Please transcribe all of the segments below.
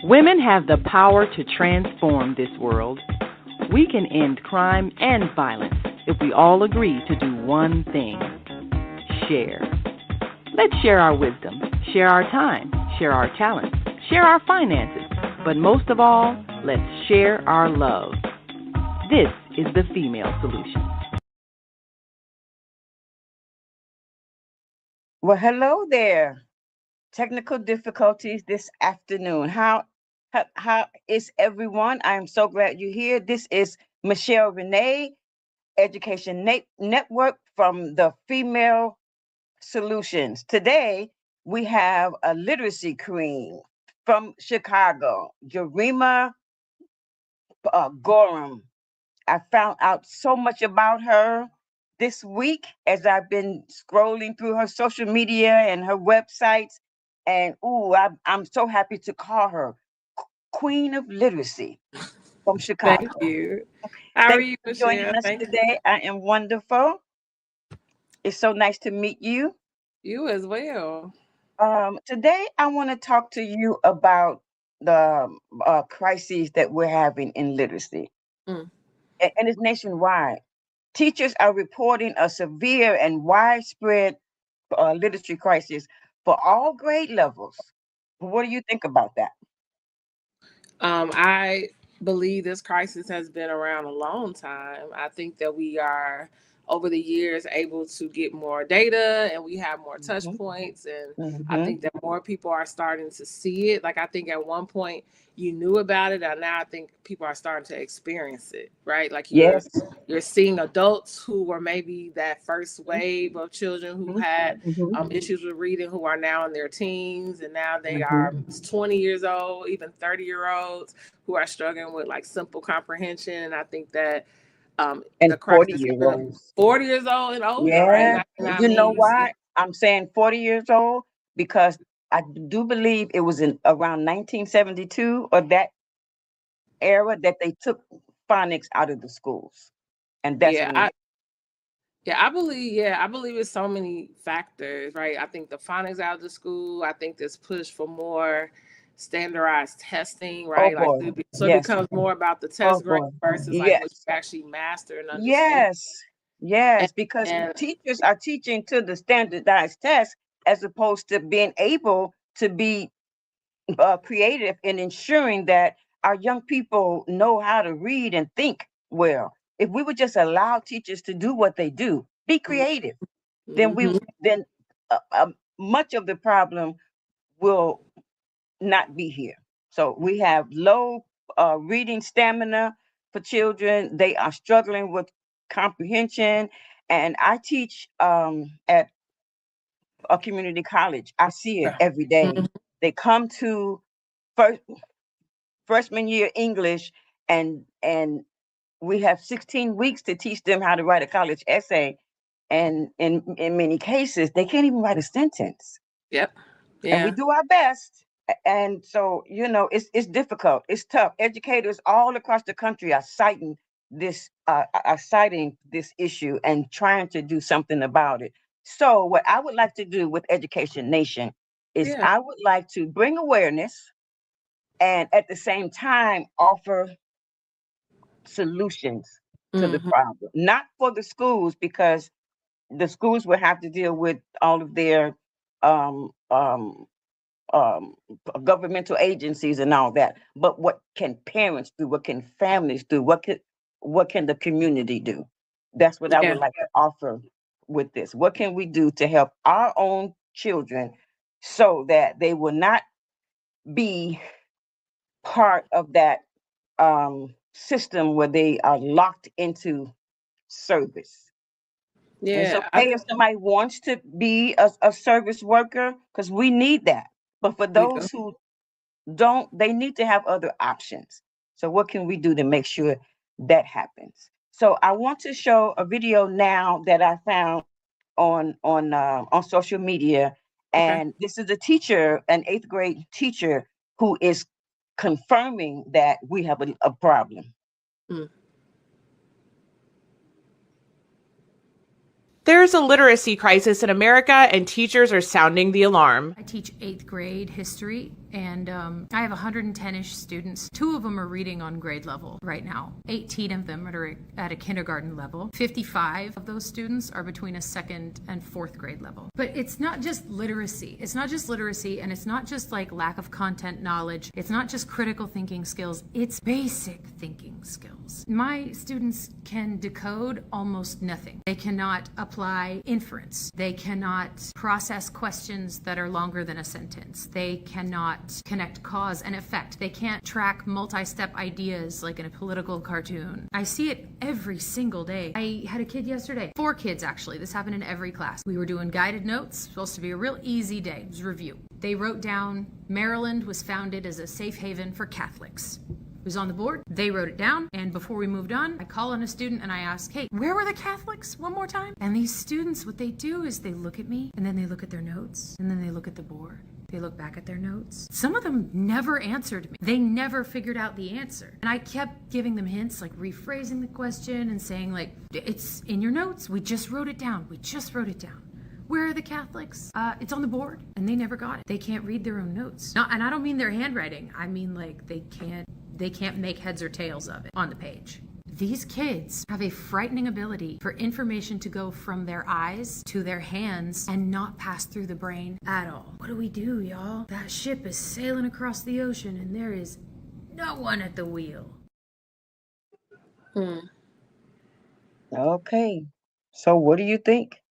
Women have the power to transform this world. We can end crime and violence if we all agree to do one thing: share. Let's share our wisdom, share our time, share our talents, share our finances, but most of all, let's share our love. This is the Female Solution. Well, hello there. Technical difficulties this afternoon. How is everyone? I am so glad you're here. This is Michelle Renee, Education Network from the Female Solutions. Today we have a literacy queen from Chicago, Jurema Gorham. I found out so much about her this week as I've been scrolling through her social media and her websites. And I'm so happy to call her Queen of Literacy from Chicago. Thank you. How are Thank you you, for joining Michelle? us Thank today. I am wonderful. It's so nice to meet you. you as well. Today, I want to talk to you about the crises that we're having in literacy, Mm. and it's nationwide. Teachers are reporting a severe and widespread literacy crisis for all grade levels. What do you think about that? I believe this crisis has been around a long time. I think that we are over the years able to get more data and we have more touch Hmm. points, and I Hmm. think that more people are starting to see it. Like, I think at one point you knew about it, and now I think people are starting to experience it, right? Like, you're Yes. you're seeing adults who were maybe that first wave of children who Hmm. had Hmm. issues with reading, who are now in their teens, and now they are Hmm. 20 years old, even 30-year-olds who are struggling with like simple comprehension. And I think that And the 40 crisis has year been olds. 40 years old and older, right? Yeah. And I You know mean, you see, why I'm saying 40 years old? Because I do believe it was in around 1972 or that era that they took phonics out of the schools. And that's yeah, when I it. yeah, I believe it's so many factors, right? I think the phonics out of the school. I think this push for more standardized testing, Oh right? Like, boy. so it Yes. becomes more about the Oh test grade boy. versus like what Yes. you actually master and understand. Yes. Yes. Because And teachers are teaching to the standardized test as opposed to being able to be creative in ensuring that our young people know how to read and think well. If we would just allow teachers to do what they do, be creative, then we mm-hmm. then much of the problem will not be here. So we have low reading stamina for children. They are struggling with comprehension. And I teach at a community college. I see it every day. They come to first freshman year English, and we have 16 weeks to teach them how to write a college essay. And in many cases, they can't even write a sentence. Yep. And we Yeah. do our best. And so, it's difficult. It's tough. Educators all across the country are citing this issue and trying to do something about it. So, what I would like to do with Education Nation is Yeah. I would like to bring awareness and at the same time offer solutions to the Hmm. problem. Not for the schools, because the schools will have to deal with all of their um, um, um, governmental agencies and all that. But what can parents do? What can families do? What can the community do? That's what I would Yeah. like to offer with this. What can we do to help our own children so that they will not be part of that system where they are locked into service? And it's Yeah. okay if somebody wants to be a service worker, because we need that. But for We do. those who don't, they need to have other options. So what can we do to make sure that happens? So I want to show a video now that I found on social media, Okay. and this is a teacher, an eighth grade teacher, who is confirming that we have a problem. Mm. There's a literacy crisis in America, and teachers are sounding the alarm. I teach 8th grade history, and I have 110-ish students. 2 of them are reading on grade level right now. 18 of them are at a kindergarten level. 55 of those students are between a 2nd and 4th grade level. But it's not just literacy. It's not just literacy, and it's not just like lack of content knowledge. It's not just critical thinking skills. It's basic thinking skills. My students can decode almost nothing. They cannot apply inference. They cannot process questions that are longer than a sentence. They cannot connect cause and effect. They can't track multi-step ideas like in a political cartoon. I see it every single day. I had a kid yesterday, 4 kids actually. This happened in every class. We were doing guided notes, supposed to be a real easy day. It was review. They wrote down Maryland was founded as a safe haven for Catholics. It was on the board. They wrote it down. And before we moved on, I call on a student and I ask, hey, where were the Catholics one more time? And these students, what they do is they look at me and then they look at their notes and then they look at the board. They look back at their notes. Some of them never answered me. They never figured out the answer. And I kept giving them hints, like rephrasing the question and saying like, it's in your notes. We just wrote it down. We just wrote it down. Where are the Catholics? It's on the board. And they never got it. They can't read their own notes. No, and I don't mean their handwriting. I mean like they can't make heads or tails of it on the page. These kids have a frightening ability for information to go from their eyes to their hands and not pass through the brain at all. What do we do, y'all? That ship is sailing across the ocean and there is no one at the wheel. Okay. So what do you think?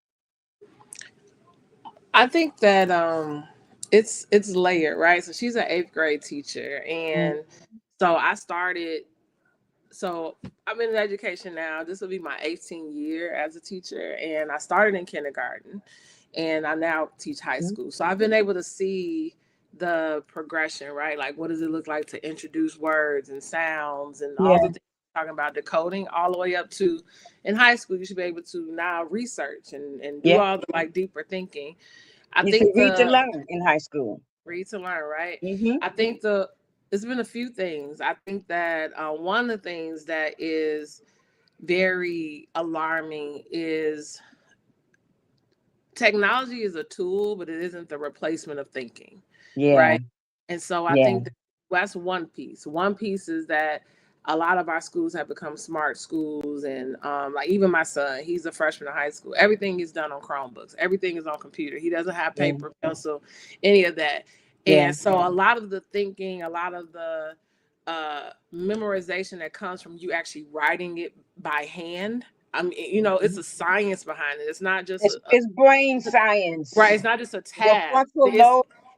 I think that it's layered, right? So she's an 8th grade teacher, and so I'm in education now. This will be my 18th year as a teacher, and I started in kindergarten, and I now teach high school. So I've been able to see the progression, right? Like, what does it look like to introduce words and sounds and all the things we're talking about, decoding, all the way up to in high school, you should be able to now research and do all the like deeper thinking. I think read to learn in high school. Read to learn, right? I think there's been a few things. I think that one of the things that is very alarming is technology is a tool, but it isn't the replacement of thinking, right? And so I think that's one piece. One piece is that a lot of our schools have become smart schools, and like even my son, he's a freshman in high school. Everything is done on Chromebooks. Everything is on computer. He doesn't have paper, pencil, any of that. And so a lot of the thinking, a lot of the memorization that comes from you actually writing it by hand. I mean, it's a science behind it. It's not just it's brain science, right? It's not just a task.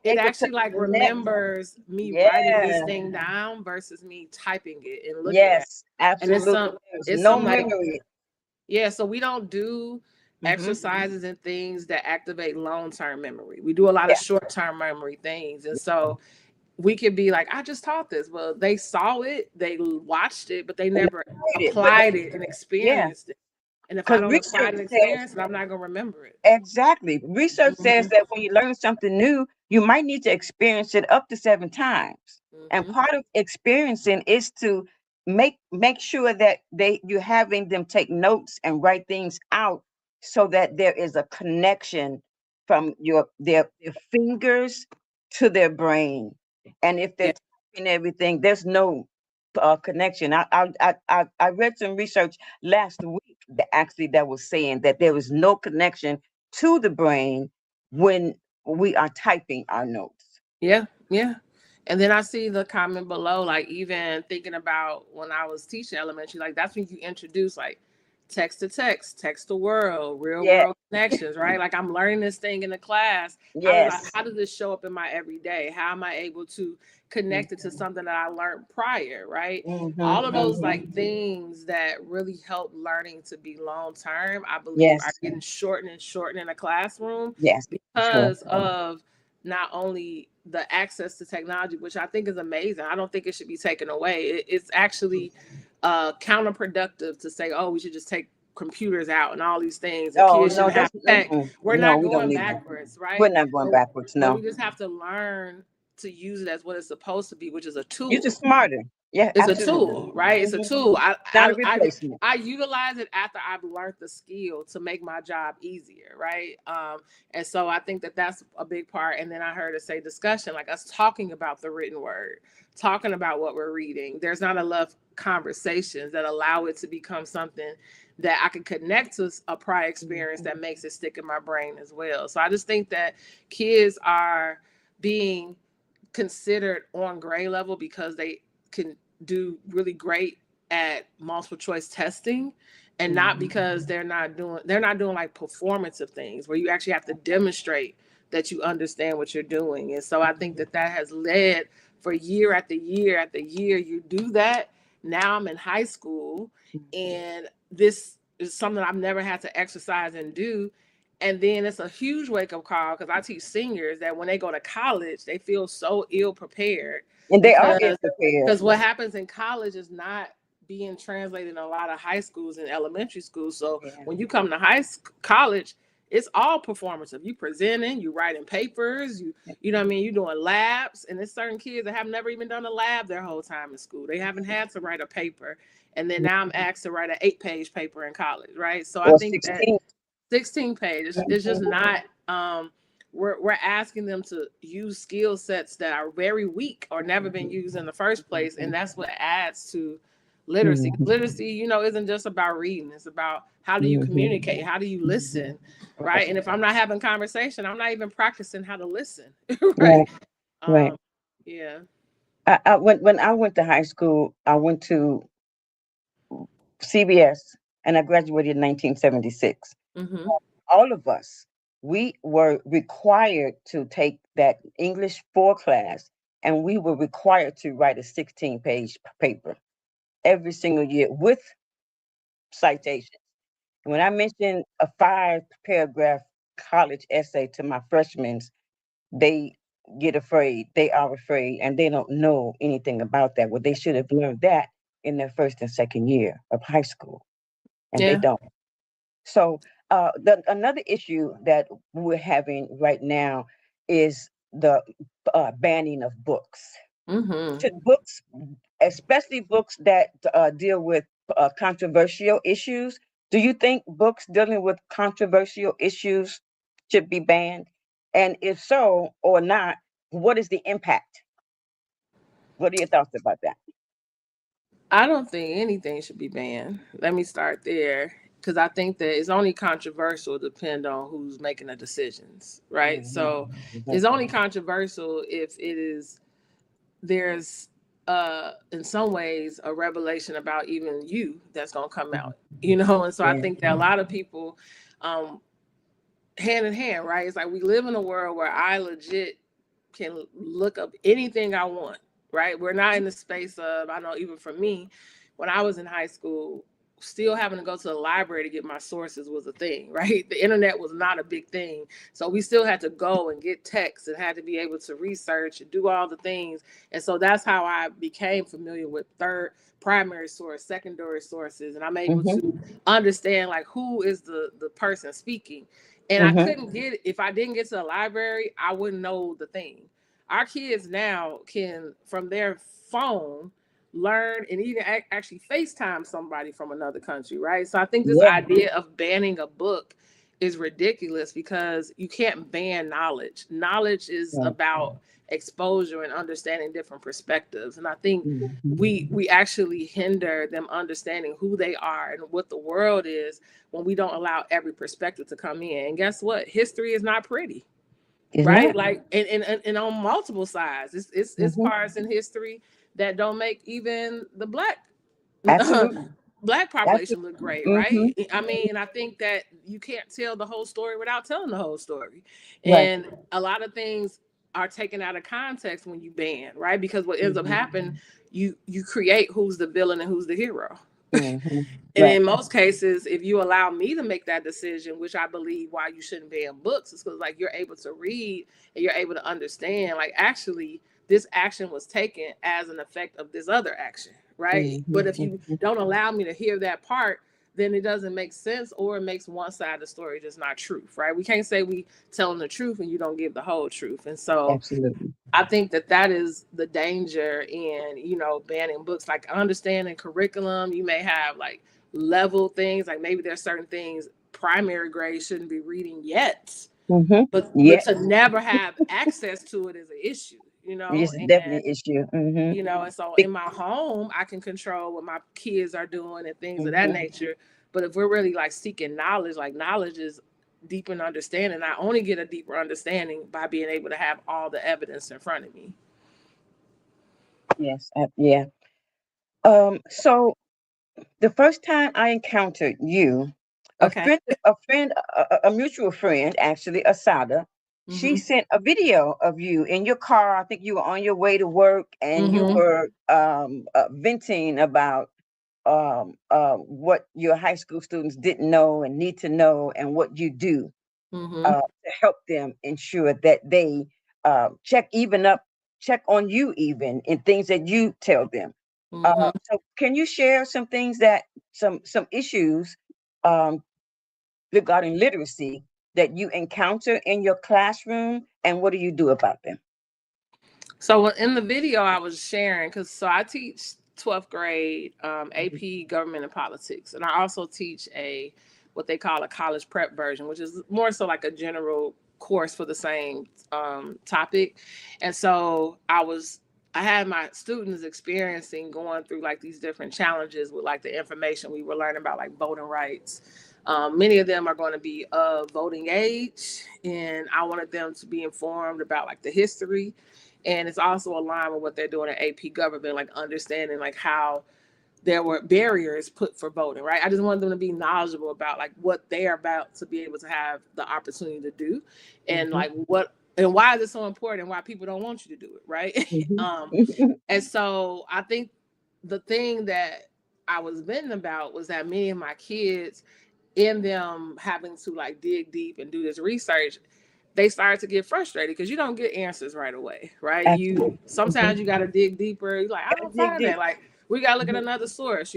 It actually like remembers me writing this thing down versus me typing it and looking at it. Absolutely. And it's no memory. So we don't do exercises and things that activate long-term memory. We do a lot of short-term memory things. And so we could be like, I just taught this. Well, they saw it, they watched it, but they never applied it and experienced it. And if I don't apply and experience it, I'm not going to remember it. Exactly. Research says that when you learn something new, you might need to experience it up to 7 times. And part of experiencing is to make sure that you're having them take notes and write things out so that there is a connection from their fingers to their brain. And if they're typing everything, there's no connection. I read some research last week that was saying that there was no connection to the brain when we are typing our notes. Yeah. And then I see the comment below, like even thinking about when I was teaching elementary, like that's when you introduce like text to text, text to world, real world connections, right? Like I'm learning this thing in the class. How does this show up in my everyday? How am I able to connect it to something that I learned prior, right? All of those like things that really help learning to be long term, I believe are getting shortened and shortened in a classroom because of not only the access to technology, which I think is amazing. I don't think it should be taken away. It's actually counterproductive to say, oh, we should just take computers out and all these things. And kids should have tech. We're not going backwards, right? We're not going backwards, no. We just have to learn to use it as what it's supposed to be, which is a tool. Use it smarter. Yeah, It's a absolutely. tool, right? It's a Mhm. tool. Not a replacement. I utilize it after I've learned the skill to make my job easier, right? And so I think that that's a big part. And then I heard it say discussion, like us talking about the written word, talking about what we're reading. There's not enough conversations that allow it to become something that I can connect to a prior experience that makes it stick in my brain as well. So I just think that kids are being considered on grade level because they can do really great at multiple choice testing, and not because they're not doing like performative things where you actually have to demonstrate that you understand what you're doing. And so I think that that has led for year after year after year you do that. Now I'm in high school, and this is something I've never had to exercise and do. And then it's a huge wake up call because I teach seniors that when they go to college, they feel so ill prepared And they are ill because prepared. what happens in college is not being translated in a lot of high schools and elementary schools. So Yeah. when you come to college, it's all performative. You presenting, you writing papers, you know what I mean, you doing labs, and there's certain kids that have never even done a lab their whole time in school. They haven't had to write a paper, and then now I'm asked to write an 8-page paper in college, right? So I Or think that 16. 16 pages. It's just not. We're asking them to use skill sets that are very weak or never been used in the first place, and that's what adds to literacy. Mhm. Literacy, isn't just about reading. It's about how do you communicate, how do you listen, right? And if I'm not having conversation, I'm not even practicing how to listen, right? Right, right. Yeah. When I went to high school, I went to CBS and I graduated in 1976. Mm-hmm. All of us, we were required to take that English 4 class, and we were required to write a 16-page paper every single year with citations. And when I mentioned a 5-paragraph college essay to my freshmen, they get afraid. They are afraid, and they don't know anything about that. Well, they should have learned that in their first and second year of high school, and they Yeah. don't. So, another issue that we're having right now is the banning of books. Mm-hmm. Should books, especially books that deal with controversial issues, do you think books dealing with controversial issues should be banned? And if so or not, what is the impact? What are your thoughts about that? I don't think anything should be banned. Let me start there because I think that it's only controversial depend on who's making the decisions, right? Mhm, So mhm, it's only controversial if there's in some ways a revelation about even you that's going to come mhm. out, and so I Yeah, think that a lot of people um hand in hand, right? It's like we live in a world where I legit can look up anything I want, right? We're not in the space of, I know even for me, when I was in high school, still having to go to the library to get my sources was a thing, right? The internet was not a big thing. So we still had to go and get texts and had to be able to research and do all the things. And so that's how I became familiar with primary source, secondary sources, and I'm able mhm, to understand like who is the person speaking. And I mhm. couldn't get it if I didn't get to the library, I wouldn't know the thing. Our kids now can from their phone learn and even actually FaceTime somebody from another country, right? So I think this Yeah, idea of banning a book is ridiculous because you can't ban knowledge. Knowledge is right. about exposure and understanding different perspectives. And I think Mhm. we actually hinder them understanding who they are and what the world is when we don't allow every perspective to come in. And guess what? History is not pretty, It's right? not. Like and on multiple sides. It's Mhm. parts in history that don't make even the Absolutely. black population look Absolutely. great, Mhm. right? I mean, I think that you can't tell the whole story without telling the whole story. Right. And a lot of things are taken out of context when you ban, right? Because what ends up Mhm. happening, you create who's the villain and who's the hero. Mhm. And Right. in most cases, if you allow me to make that decision, which I believe why you shouldn't ban books, is because like you're able to read and you're able to understand, like actually this action was taken as an effect of this other action, right? Mhm. But if you Mhm. don't allow me to hear that part, then it doesn't make sense, or it makes one side of the story just not truth, right? We can't say we telling the truth and you don't give the whole truth. And so Absolutely. I think that is the danger in, banning books. Like, understanding curriculum, you may have like level things, like maybe there's certain things primary grade shouldn't be reading yet, but to never have access to it is an issue, It's and definitely an issue. and so in my home I can control what my kids are doing and things of that nature. But if we're really like seeking knowledge, like knowledge is deeper understanding. I only get a deeper understanding by being able to have all the evidence in front of me. Yes. Yeah. So the first time I encountered you, Okay. a mutual friend, actually, Asada, she sent a video of you in your car. I think you were on your way to work, and you were venting about what your high school students didn't know and need to know, and what you do to help them ensure that they check on you even in things that you tell them. So can you share some things some issues um, regarding literacy that you encounter in your classroom, and what do you do about them? So in the video I was sharing, so I teach 12th grade AP Government and Politics, and I also teach what they call a college prep version, which is more so like a general course for the same topic. And so I had my students experiencing going through like these different challenges with like the information we were learning about, like voting rights. Many of them are going to be of voting age, and I wanted them to be informed about like the history. And it's also aligned with what they're doing at AP Government, like understanding like how there were barriers put for voting, right? I just wanted them to be knowledgeable about like what they're about to be able to have the opportunity to do, and like and why is it so important, and why people don't want you to do it, right? And so I think the thing that I was venting about was that many of my kids, in them having to like dig deep and do this research, they started to get frustrated because you don't get answers right away, right? Absolutely. Sometimes you got to dig deeper. You're like, I don't find that. Like, we got to look at another source,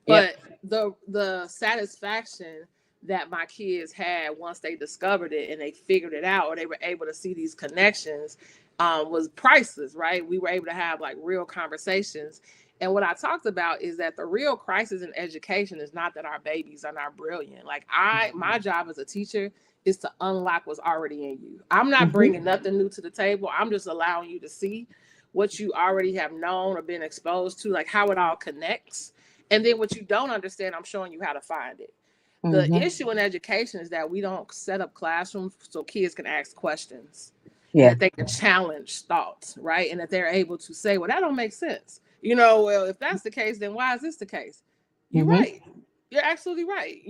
But the satisfaction that my kids had once they discovered it and they figured it out, or they were able to see these connections, was priceless, right? We were able to have like real conversations. And what I talked about is that the real crisis in education is not that our babies are not brilliant. Like, my job as a teacher is to unlock what's already in you. I'm not bringing nothing new to the table. I'm just allowing you to see what you already have known or been exposed to, like how it all connects. And then what you don't understand, I'm showing you how to find it. The issue in education is that we don't set up classrooms so kids can ask questions, and that they can challenge thoughts, right? And that they're able to say, well, that don't make sense. Well, if that's the case, then why is this the case? You're right. You're absolutely right.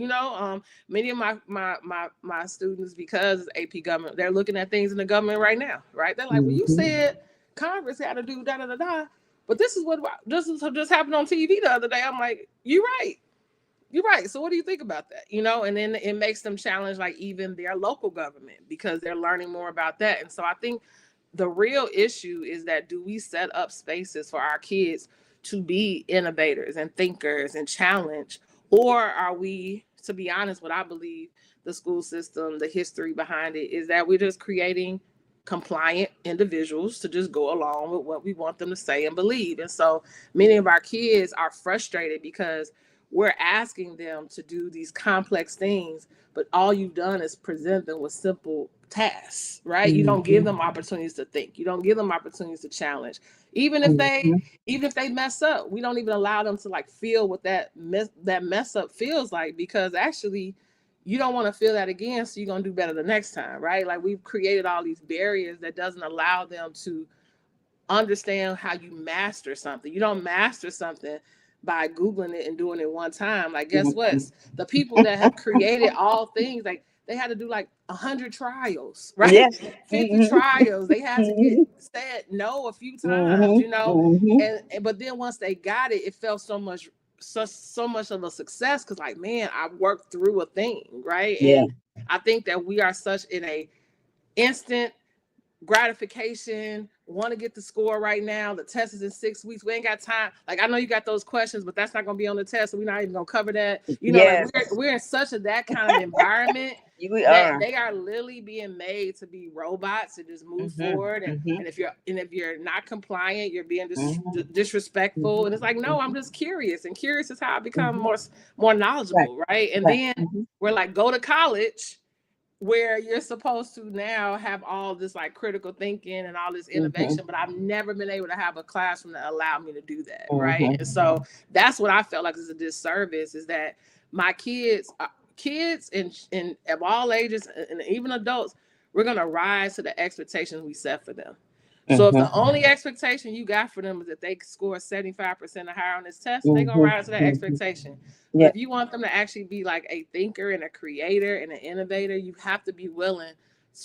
Many of my students, because it's AP Government, they're looking at things in the government right now, right? They're like, well, you said Congress had to do da da da da, but this is what just happened on TV the other day. I'm like, you're right. You're right. So what do you think about that? And then it makes them challenge like even their local government, because they're learning more about that. And so I think the real issue is that, do we set up spaces for our kids to be innovators and thinkers and challenge? Or are we, to be honest, what I believe the school system, the history behind it, is that we're just creating compliant individuals to just go along with what we want them to say and believe. And so many of our kids are frustrated because we're asking them to do these complex things, but all you've done is present them with simple tasks, right? You don't give them opportunities to think. You don't give them opportunities to challenge. Even if they mess up, we don't even allow them to like feel what that mess up feels like, because actually you don't want to feel that again. So you're going to do better the next time, right? Like, we've created all these barriers that doesn't allow them to understand how you master something. You don't master something by Googling it and doing it one time. Like, guess what? The people that have created all things, like, they had to do like 100 trials, right? Yes. 50 trials. They had to get said no a few times, and but then once they got it, it felt so much of a success, because like, man, I worked through a thing, right? And I think that we are such in a instant gratification, want to get the score right now. The test is in 6 weeks. We ain't got time. Like, I know you got those questions, but that's not going to be on the test. So we're not even going to cover that. You know, Yes, like we're in such that kind of environment we that are. they are literally being made to be robots to just move forward. And if you're not compliant, you're being disrespectful. And it's like, no, I'm just curious. And curious is how I become more knowledgeable, right? And then we're like, go to college, where you're supposed to now have all this like critical thinking and all this innovation, but I've never been able to have a classroom that allowed me to do that, right? And so that's what I felt like is a disservice, is that my kids and of all ages and even adults, we're gonna rise to the expectations we set for them. So if the only expectation you got for them is that they score 75% or higher on this test, they're gonna rise to that expectation. But if you want them to actually be like a thinker and a creator and an innovator, you have to be willing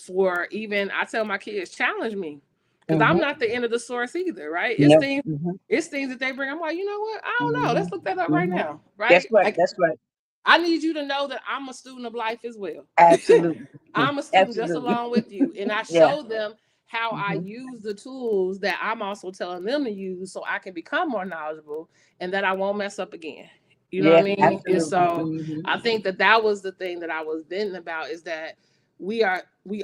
for, even, I tell my kids, challenge me. Because I'm not the end of the source either, right? It's things that they bring. I'm like, you know what? I don't know. Let's look that up right now, right? That's right. Like, That's right. I need you to know that I'm a student of life as well. Absolutely. I'm a student just along with you. And I show them how I use the tools that I'm also telling them to use, so I can become more knowledgeable and that I won't mess up again. You know what I mean? Absolutely. And so I think that was the thing that I was venting about, is that we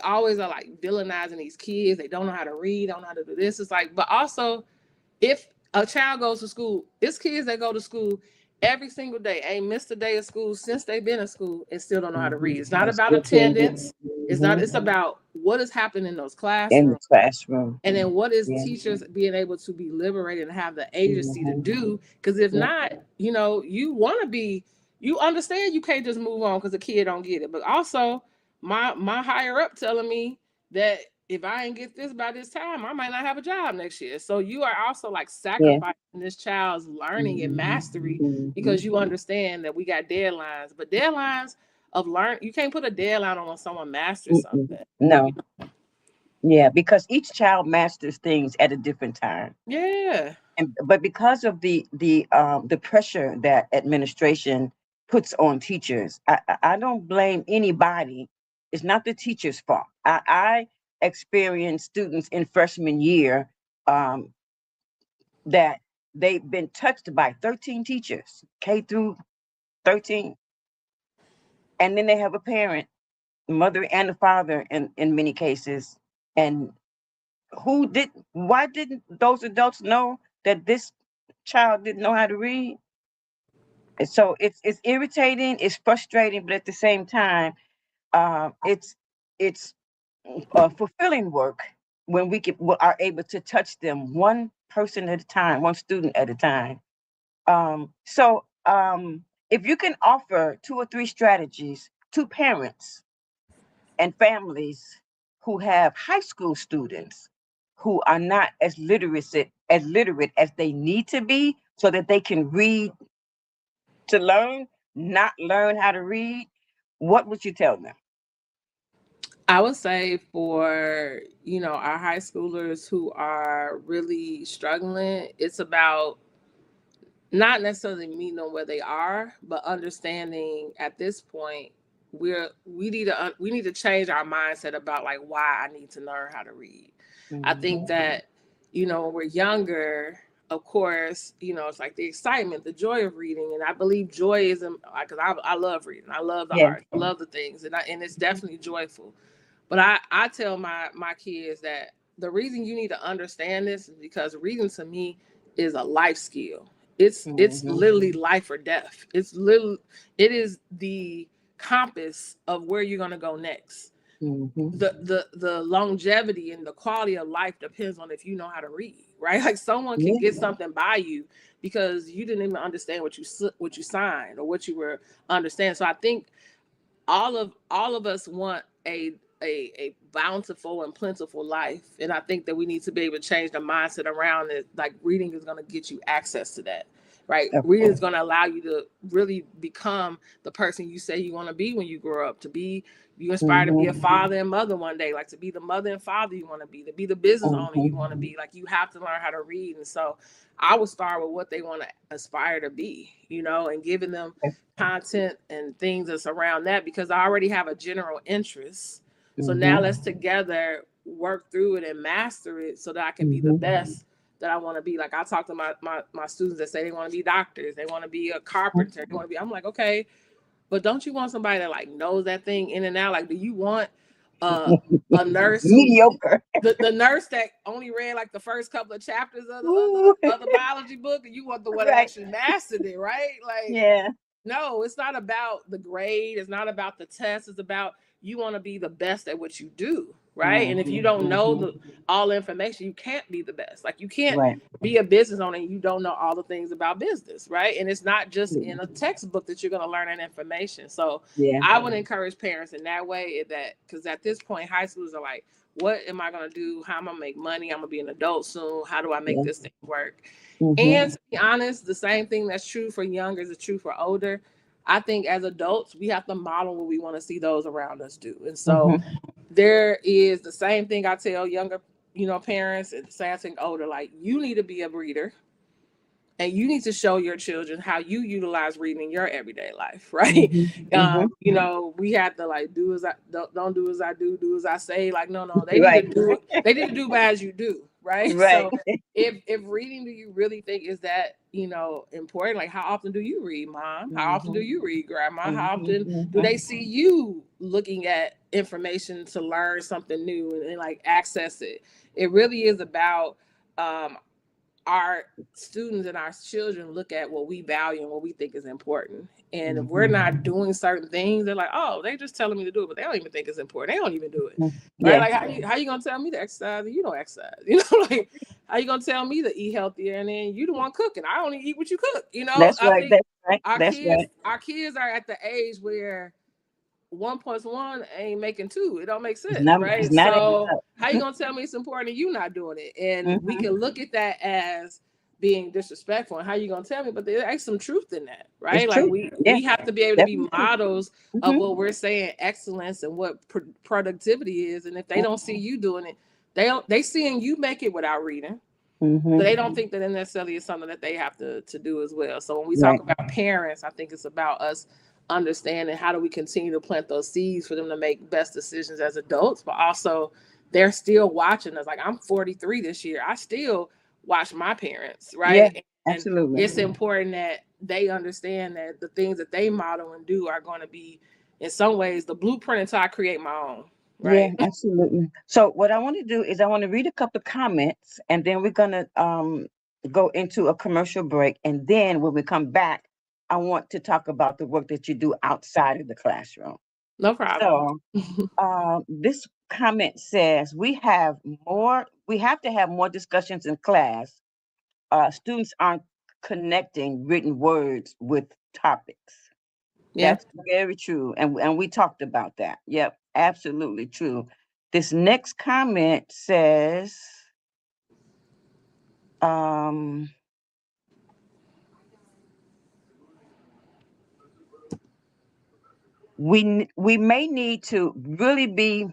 always are like villainizing these kids. They don't know how to read, don't know how to do this. It's like, but also, if a child goes to school, it's kids that go to school every single day, ain't missed a day of school since they've been in school, and still don't know how to read. It's not about attendance. It's about what is happening in those classrooms. In the classroom. And then what is teachers being able to be liberated and have the agency to do? Because if not, you know, you understand you can't just move on because the kid don't get it. But also, my higher up telling me that if I ain't get this by this time, I might not have a job next year. So you are also like sacrificing this child's learning and mastery because you understand that we got deadlines. But deadlines of you can't put a deadline on when someone masters something. No. Yeah, because each child masters things at a different time. Yeah. But because of the pressure that administration puts on teachers, I don't blame anybody. It's not the teacher's fault. I experienced students in freshman year that they've been touched by 13 teachers, K through 13. And then they have a parent, mother and a father in many cases. And why didn't those adults know that this child didn't know how to read? And so it's irritating, it's frustrating, but at the same time, it's fulfilling work when we are able to touch them one person at a time, one student at a time. So if you can offer 2 or 3 strategies to parents and families who have high school students who are not as literate as they need to be, so that they can read to learn, not learn how to read, what would you tell them? I would say for, our high schoolers who are really struggling, it's about not necessarily meeting them where they are, but understanding at this point, we need to change our mindset about like why I need to learn how to read. I think that, when we're younger, of course, it's like the excitement, the joy of reading. And I believe joy is, because I love reading. I love the art. I love the things. And it's definitely joyful. But I tell my kids that the reason you need to understand this is because reading to me is a life skill. It's literally life or death. It is the compass of where you're going to go next. The longevity and the quality of life depends on if you know how to read, right? Like someone can get something by you because you didn't even understand what you signed or what you were understanding. So I think all of us want a bountiful and plentiful life, and I think that we need to be able to change the mindset around it. Like reading is going to get you access to that, right? Reading is going to allow you to really become the person you say you want to be when you grow up. To be you inspired to be a father and mother one day, like to be the mother and father you want to be the business owner you want to be. Like you have to learn how to read. And so I would start with what they want to aspire to be, and giving them content and things that's around that, because I already have a general interest. So now let's together work through it and master it so that I can be the best that I want to be. Like I talk to my students that say they want to be doctors, they want to be a carpenter, they want to be. I'm like, okay, but don't you want somebody that like knows that thing in and out? Like, do you want a nurse mediocre, the nurse that only read like the first couple of chapters of the biology book, and you want the one that actually mastered it, right? Like, no, it's not about the grade. It's not about the test. It's about you want to be the best at what you do, right? And if you don't know all the information, you can't be the best. Like you can't be a business owner and you don't know all the things about business, right? And it's not just in a textbook that you're going to learn that information. So I would encourage parents in that way, that because at this point, high schools are like, what am I going to do? How am I going to make money? I'm going to be an adult soon. How do I make this thing work? And to be honest, the same thing that's true for younger is true for older. I think as adults, we have to model what we want to see those around us do. And so there is the same thing I tell younger, parents, and the same thing older, like you need to be a reader. And you need to show your children how you utilize reading in your everyday life, right? We have to like do as I don't do as I do as I say. Like, no, they need to do it. They need to do as you do, right? So if reading, do you really think is that important? Like, how often do you read, Mom? How often do you read, Grandma? How often do they see you looking at information to learn something new and like access it? It really is about our students and our children look at what we value and what we think is important. And if we're not doing certain things, they're like, oh, they just telling me to do it, but they don't even think it's important. They don't even do it. Right? Like how you gonna tell me to exercise and you don't exercise? Like how you gonna tell me to eat healthier and then you the one cooking? I only eat what you cook, That's right. Our kids are at the age where 1 + 1 ain't making 2. It don't make sense, right? So how you gonna tell me it's important and you not doing it? And we can look at that as being disrespectful. And how you gonna tell me? But there's some truth in that, right? Like we have to be able to be models of what we're saying excellence and what productivity is. And if they don't see you doing it, they seeing you make it without reading. But they don't think that it necessarily is something that they have to do as well. So when we talk about parents, I think it's about us understanding how do we continue to plant those seeds for them to make best decisions as adults, but also they're still watching us. Like I'm 43 this year. I still watch my parents, right? Yeah, absolutely. And it's important that they understand that the things that they model and do are going to be in some ways the blueprint until I create my own. Right. Yeah, absolutely. So what I want to do is I want to read a couple of comments and then we're gonna go into a commercial break. And then when we come back, I want to talk about the work that you do outside of the classroom. No problem. So this comment says we have to have more discussions in class. Students aren't connecting written words with topics. That's very true. And we talked about that. Yep, absolutely true. This next comment says, we may need to really be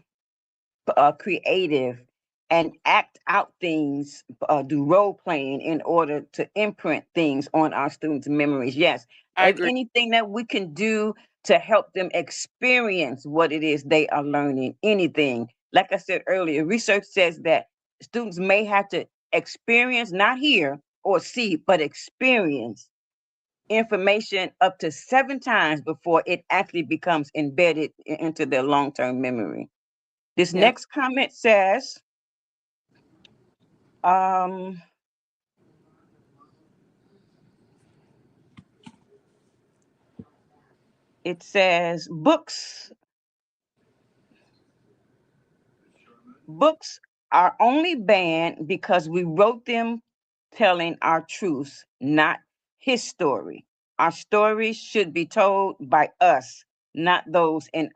creative and act out things, do role playing in order to imprint things on our students' memories. Yes, I agree. Anything that we can do to help them experience what it is they are learning, anything. Like I said earlier, research says that students may have to experience, not hear or see, but experience information up to 7 times before it actually becomes embedded into their long-term memory. This next comment says, it says books are only banned because we wrote them telling our truths, not his story. Our stories should be told by us, not those on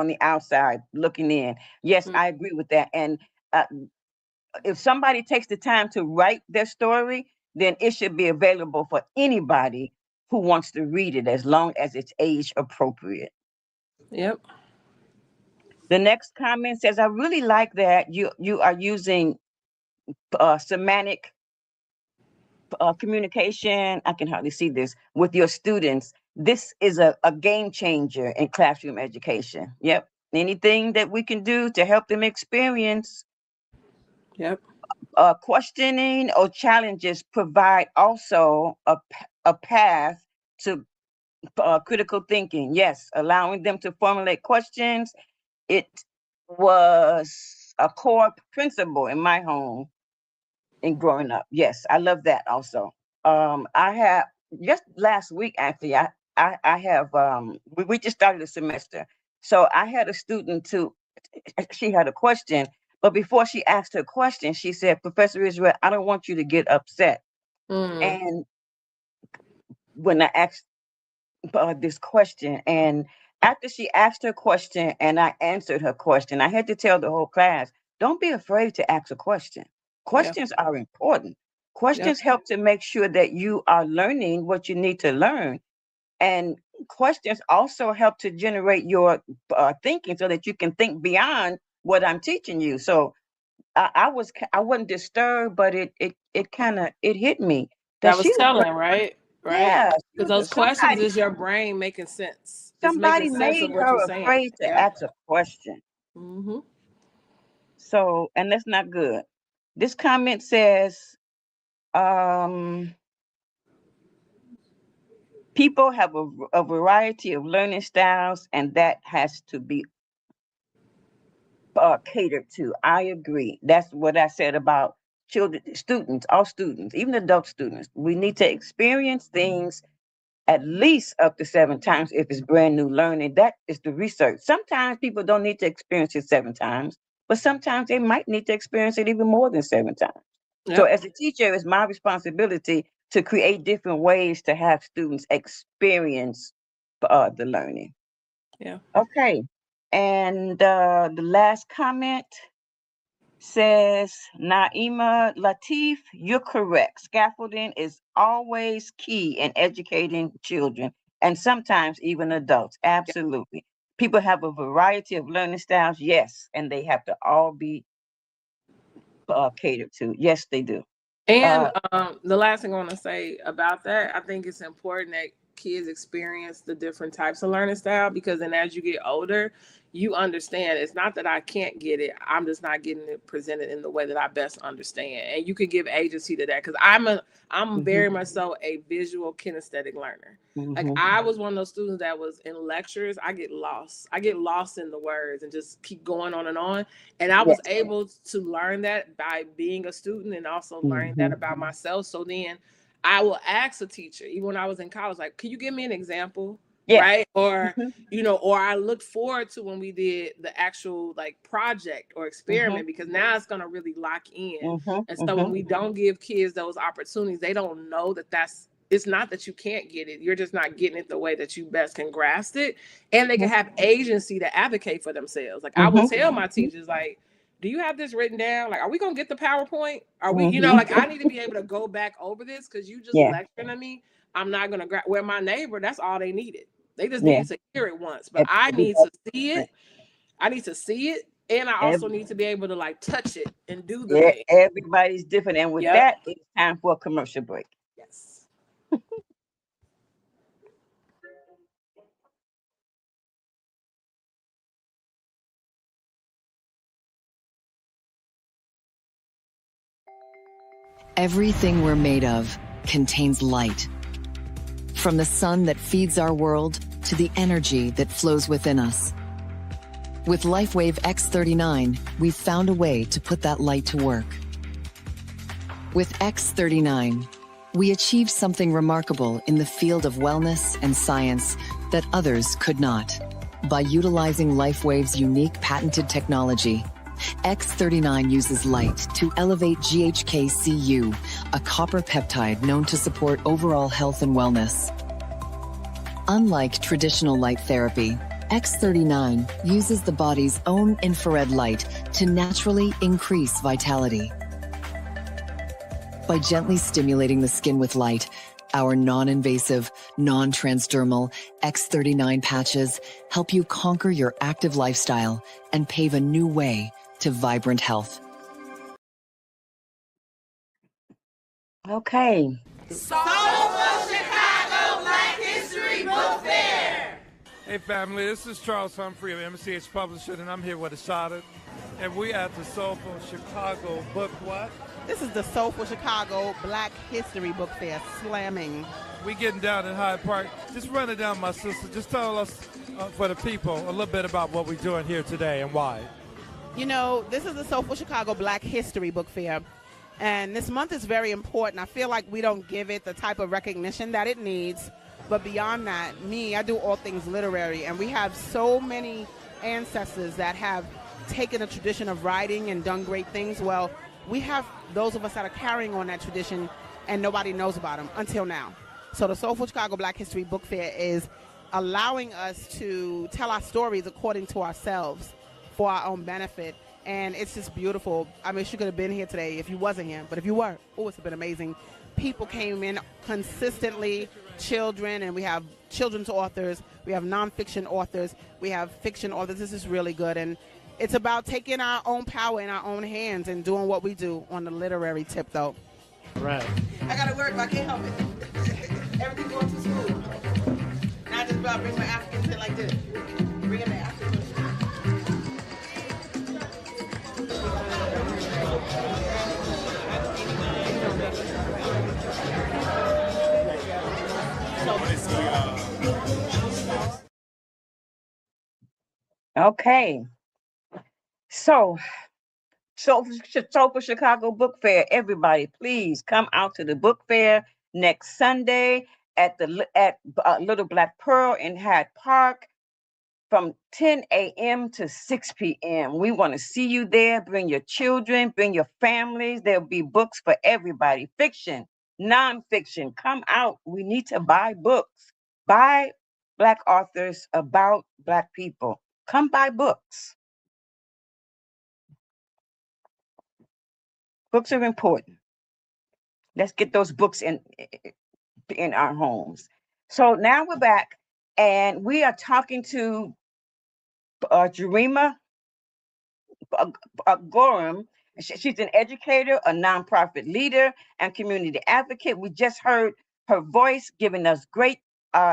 the outside looking in. Yes, I agree with that. And if somebody takes the time to write their story, then it should be available for anybody who wants to read it, as long as it's age appropriate. Yep. The next comment says, I really like that you are using semantic communication. I can hardly see this with your students. This is a game changer in classroom education. Yep. anything that we can do to help them experience Yep. questioning or challenges provide also a path to critical thinking. Yes, allowing them to formulate questions. It was a core principle in my home in growing up. Yes, I love that also. I have just last week actually. I have we just started a semester, so I had a student to. She had a question, but before she asked her question, she said, "Professor Israel, I don't want you to get upset." Mm. And when I asked this question, and after she asked her question and I answered her question, I had to tell the whole class, don't be afraid to ask a question. Yeah. Questions are important. Yep. Questions help to make sure that you are learning what you need to learn. And questions also help to generate your thinking so that you can think beyond what I'm teaching you. So I wasn't disturbed, but it kind of it hit me that That she was was telling, right? Right. yeah, Because those questions somebody is your brain making sense. It's making somebody sense of made what you're her saying. afraid to Yep. ask a question. Mm-hmm. So, and that's not good. This comment says, um, people have a variety of learning styles, and that has to be catered to. I agree. That's what I said about children, students, all students, even adult students. We need to experience things at least up to 7 times if it's brand new learning. That is the research. Sometimes people don't need to experience it 7 times, but sometimes they might need to experience it even more than 7 times. So Yep. as a teacher, it's my responsibility to create different ways to have students experience the learning. Yeah. Okay. And the last comment says, Naima Latif, you're correct. Scaffolding is always key in educating children and sometimes even adults. Absolutely. People have a variety of learning styles, yes, and they have to all be catered to. Yes, they do. And the last thing I want to say about that, I think it's important that kids experience the different types of learning style, because then as you get older, you understand it's not that I can't get it. I'm just not getting it presented in the way that I best understand. And you can give agency to that, because I'm Mhm, very much so a visual kinesthetic learner. Like mhm. I was one of those students that was in lectures, I get lost. I get lost in the words and just keep going on and on. And I was Yes. able to learn that by being a student and also learning that Mhm. about myself. So then I will ask a teacher, even when I was in college, like, can you give me an example? Yeah. Right. Or, Mhm, or I looked forward to when we did the actual like project or mhm, experiment, because now it's going to really lock in. mhm, And so when mhm. we don't give kids those opportunities, they don't know that it's not that you can't get it. You're just not getting it the way that you best can grasp it. And they can Mhm, have agency to advocate for themselves. Like I would mhm, tell my teachers, like, do you have this written down? Like, are we gonna get the PowerPoint? Are we, mhm. like I need to be able to go back over this, because you just Yeah. lecturing at me. I'm not gonna where my neighbor, that's all they needed. They just Yeah. needed to hear it once. But I need to Everybody's see it. different. I need to see it. And I also Ev- need to be able to like touch it and do the yeah, thing. everybody's different. And with Yep. that, it's time for a commercial break. Yes. Everything we're made of contains light. From the sun that feeds our world to the energy that flows within us. With LifeWave X39, we've found a way to put that light to work. With X39, we achieved something remarkable in the field of wellness and science that others could not. By utilizing LifeWave's unique patented technology, X39 uses light to elevate GHK-Cu, a copper peptide known to support overall health and wellness. Unlike traditional light therapy, X39 uses the body's own infrared light to naturally increase vitality. By gently stimulating the skin with light, our non-invasive, non-transdermal X39 patches help you conquer your active lifestyle and pave a new way to vibrant health. Okay. So much Chicago Black History Book Fair. Hey family, this is Charles Humphrey of MCH Publishing, and I'm here with Ashada, and we at the Soulful Chicago Book what? This is the Soulful Chicago Black History Book Fair, slamming. We getting down in Hyde Park. Just run it down, my sister. Just tell us, for the people, a little bit about what we're doing here today and why. You know, this is the Soulful Chicago Black History Book Fair, and this month is very important. I feel like we don't give it the type of recognition that it needs. But beyond that, I do all things literary, and we have so many ancestors that have taken a tradition of writing and done great things. Well, we have those of us that are carrying on that tradition, and nobody knows about them until now. So the Soulful Chicago Black History Book Fair is allowing us to tell our stories according to ourselves for our own benefit, and it's just beautiful. I mean, she could have been here today if you wasn't here, but if you were, it's been amazing. People came in consistently, children, and we have children's authors, we have nonfiction authors, we have fiction authors. This is really good, and it's about taking our own power in our own hands and doing what we do on the literary tip, though. Right. I gotta work, but I can't help it. Everything going too smooth. Not just about bring my African shit like this. Bring in the African shit. Okay. So for Chicago Book Fair, everybody, please come out to the book fair next Sunday at Little Black Pearl in Hyde Park from 10 a.m. to 6 p.m. We want to see you there. Bring your children, bring your families. There'll be books for everybody. Fiction, nonfiction. Come out. We need to buy books. Buy Black authors about Black people. Come buy books. Books are important. Let's get those books in our homes. So now we're back, and we are talking to Jurema Gorham. She's an educator, a nonprofit leader, and community advocate. We just heard her voice giving us great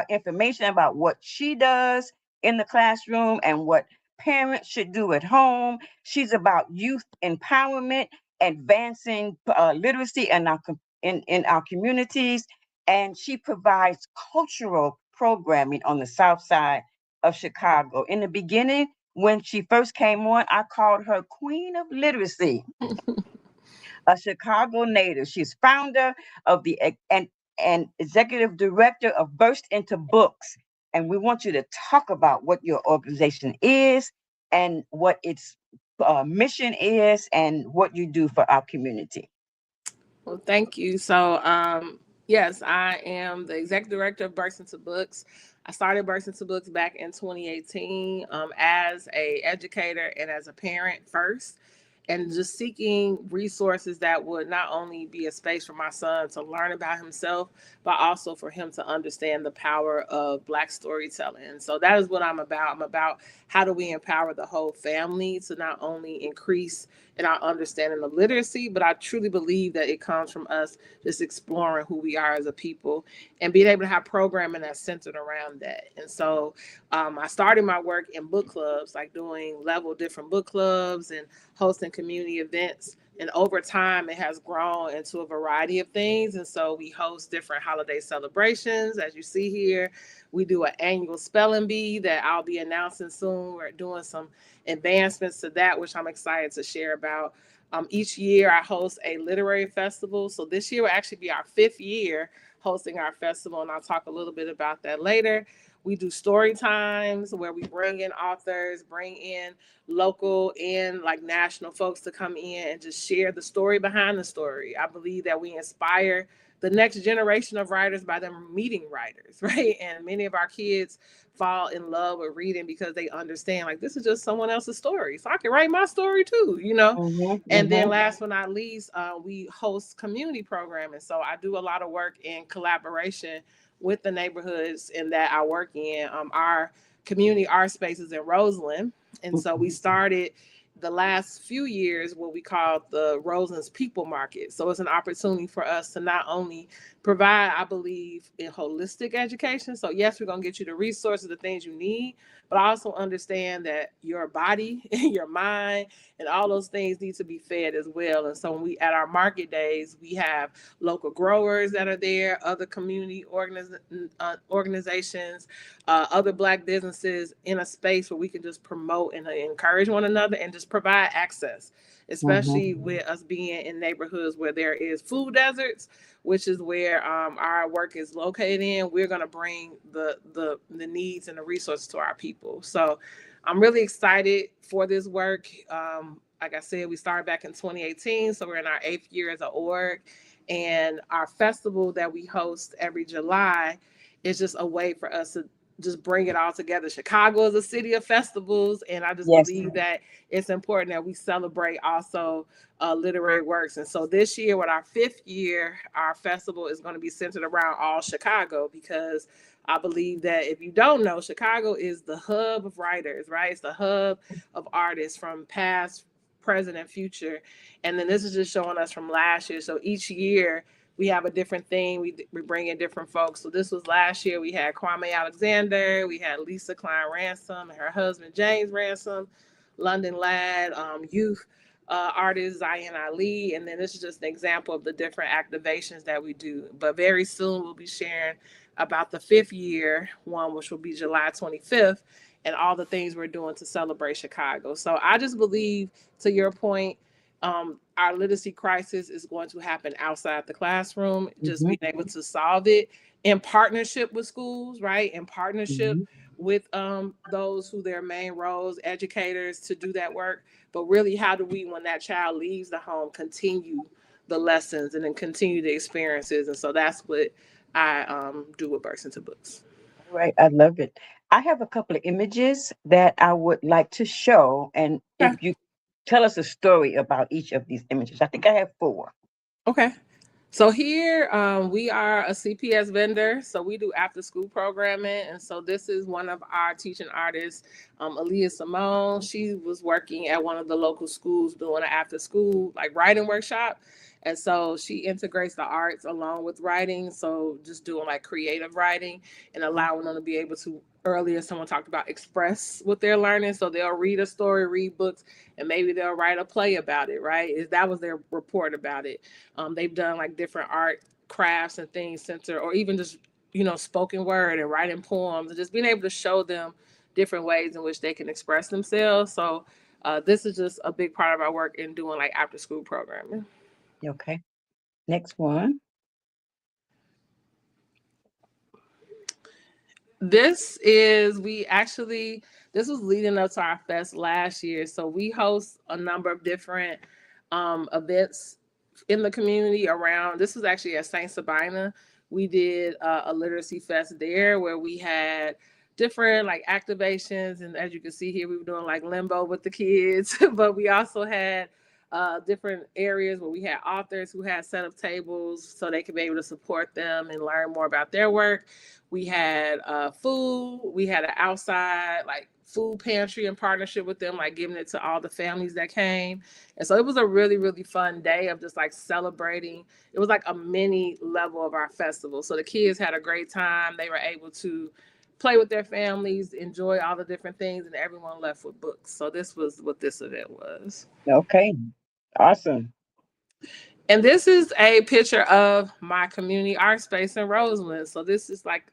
information about what she does in the classroom and what parents should do at home. She's about youth empowerment, advancing literacy in our communities, and she provides cultural programming on the South Side of Chicago. In the beginning, when she first came on, I called her Queen of Literacy, a Chicago native. She's founder of and executive director of Burst Into Books. And we want you to talk about what your organization is and what its mission is and what you do for our community. Well, thank you. So, yes, I am the executive director of Burst Into Books. I started Burst Into Books back in 2018 as an educator and as a parent first, and just seeking resources that would not only be a space for my son to learn about himself, but also for him to understand the power of Black storytelling. And so that is what I'm about. I'm about how do we empower the whole family to not only increase in our understanding of literacy, but I truly believe that it comes from us just exploring who we are as a people and being able to have programming that's centered around that. And so I started my work in book clubs, like doing different book clubs and hosting community events. And over time, it has grown into a variety of things. And so we host different holiday celebrations. As you see here, we do an annual spelling bee that I'll be announcing soon. We're doing some advancements to that, which I'm excited to share about. Each year, I host a literary festival. So this year will actually be our 5th year hosting our festival, and I'll talk a little bit about that later. We do story times where we bring in authors, bring in local and like national folks to come in and just share the story behind the story. I believe that we inspire the next generation of writers by them meeting writers, right? And many of our kids fall in love with reading because they understand, like, this is just someone else's story. So I can write my story too, you know? And then last but not least, we host community programming. So I do a lot of work in collaboration with the neighborhoods in that I work in. Our community art spaces in Roseland. And so we started the last few years what we call the Roseland's People Market. So it's an opportunity for us to not only provide, I believe, in holistic education. So yes, we're going to get you the resources, the things you need, but I also understand that your body, your mind, and all those things need to be fed as well. And so when we at our market days, we have local growers that are there, other community organizations, other Black businesses in a space where we can just promote and encourage one another and just provide access, especially with us being in neighborhoods where there is food deserts, which is where our work is located in. We're going to bring the needs and the resources to our people. So I'm really excited for this work. Like I said, we started back in 2018, so we're in our 8th year as an org. And our festival that we host every July is just a way for us to just bring it all together. Chicago is a city of festivals, and I just believe that it's important that we celebrate also literary works. And so this year, with our 5th year, our festival is going to be centered around all Chicago, because I believe that if you don't know, Chicago is the hub of writers, right? It's the hub of artists from past, present, and future. And then this is just showing us from last year. So each year we have a different thing. We bring in different folks. So this was last year. We had Kwame Alexander. We had Lisa Klein Ransom and her husband, James Ransom, London Ladd, youth artist Zion Ali. And then this is just an example of the different activations that we do. But very soon we'll be sharing about the 5th year one, which will be July 25th, and all the things we're doing to celebrate Chicago. So I just believe, to your point, our literacy crisis is going to happen outside the classroom, just being able to solve it in partnership with schools, right? In partnership with those who their main roles, educators, to do that work. But really, how do we, when that child leaves the home, continue the lessons and then continue the experiences? And so that's what I do with Burst Into Books. Right, I love it. I have a couple of images that I would like to show, and if you tell us a story about each of these images. I think I have 4. Okay. So here we are a CPS vendor. So we do after school programming. And so this is one of our teaching artists, Aaliyah Simone. She was working at one of the local schools doing an after school like writing workshop. And so she integrates the arts along with writing. So just doing like creative writing and allowing them to be able to, earlier someone talked about, express what they're learning. So they'll read a story, read books, and maybe they'll write a play about it, right? That was their report about it. They've done like different art crafts and things center, or even just, spoken word and writing poems, and just being able to show them different ways in which they can express themselves. So this is just a big part of our work in doing like after school programming. Okay. Next one. This was leading up to our fest last year. So we host a number of different events in the community around. This was actually at St. Sabina. We did a literacy fest there where we had different like activations. And as you can see here, we were doing like limbo with the kids, but we also had different areas where we had authors who had set up tables so they could be able to support them and learn more about their work. We had food. We had an outside like food pantry in partnership with them, like giving it to all the families that came. And so it was a really, really fun day of just like celebrating. It was like a mini level of our festival. So the kids had a great time. They were able to play with their families, enjoy all the different things, and everyone left with books. So this was what this event was. Okay, awesome. And this is a picture of my community art space in Roseland. So this is like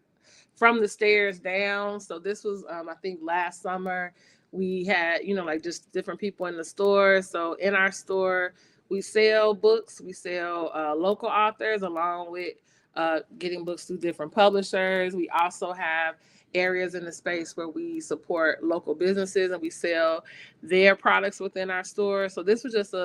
from the stairs down. So this was, I think last summer, we had, like just different people in the store. So in our store, we sell books, we sell local authors, along with getting books through different publishers. We also have areas in the space where we support local businesses and we sell their products within our store. So this was just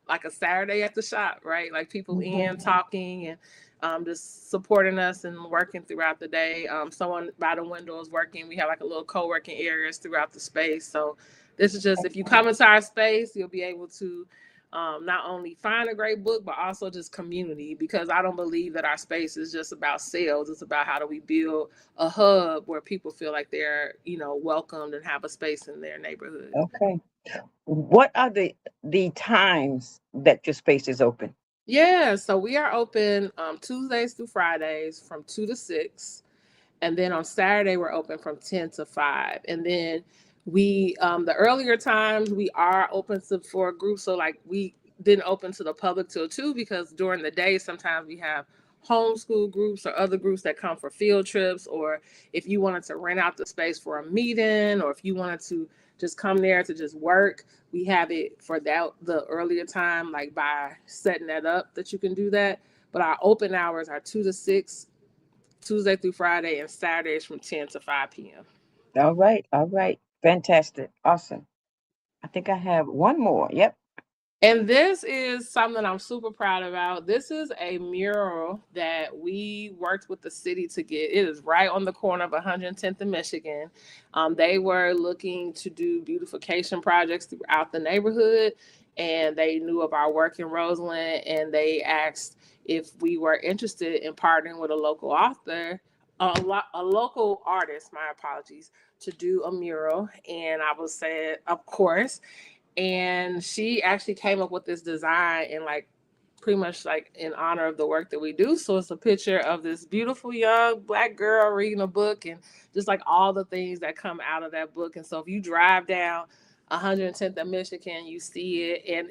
like a Saturday at the shop, right? Like people in talking and just supporting us and working throughout the day. Someone by the window is working. We have like a little co-working areas throughout the space. So this is just, if you come into our space, you'll be able to not only find a great book, but also just community, because I don't believe that our space is just about sales. It's about how do we build a hub where people feel like they're, welcomed and have a space in their neighborhood. Okay. What are the times that your space is open? Yeah, so we are open Tuesdays through Fridays from 2 to 6. And then on Saturday, we're open from 10 to 5. And then the earlier times, we are open for a group. So like we didn't open to the public till 2 because during the day, sometimes we have homeschool groups or other groups that come for field trips, or if you wanted to rent out the space for a meeting, or if you wanted to just come there to just work, we have it for the earlier time, like by setting that up that you can do that. But our open hours are 2 to 6, Tuesday through Friday, and Saturdays from 10 to 5 p.m. All right, all right. Fantastic. Awesome. I think I have one more. Yep. And this is something I'm super proud about. This is a mural that we worked with the city to get. It is right on the corner of 110th and Michigan. They were looking to do beautification projects throughout the neighborhood, and they knew of our work in Roseland, and they asked if we were interested in partnering with a local author, a local artist, my apologies, to do a mural. And I was saying, of course. And she actually came up with this design and like pretty much like in honor of the work that we do. So it's a picture of this beautiful young Black girl reading a book and just like all the things that come out of that book. And so if you drive down 110th of Michigan, you see it.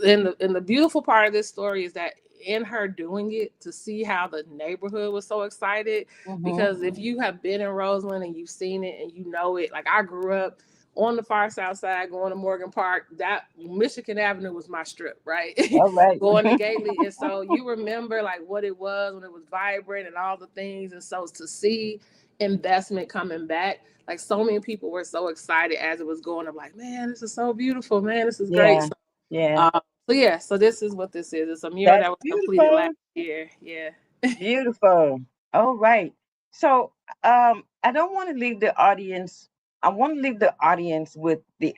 And the beautiful part of this story is that in her doing it, to see how the neighborhood was so excited, because if you have been in Roseland and you've seen it and you know it, like I grew up on the far south side going to Morgan Park. That Michigan Avenue was my strip, right? All right. Going to Gately. And so you remember like what it was when it was vibrant and all the things. And so to see investment coming back, like so many people were so excited as it was going. I'm like, man, this is so beautiful, man. This is great. So, Yeah. So this is what this is. It's a mural That's that was completed beautiful. last year. Yeah. Beautiful. All right. So I don't want to leave the audience. I want to leave the audience with the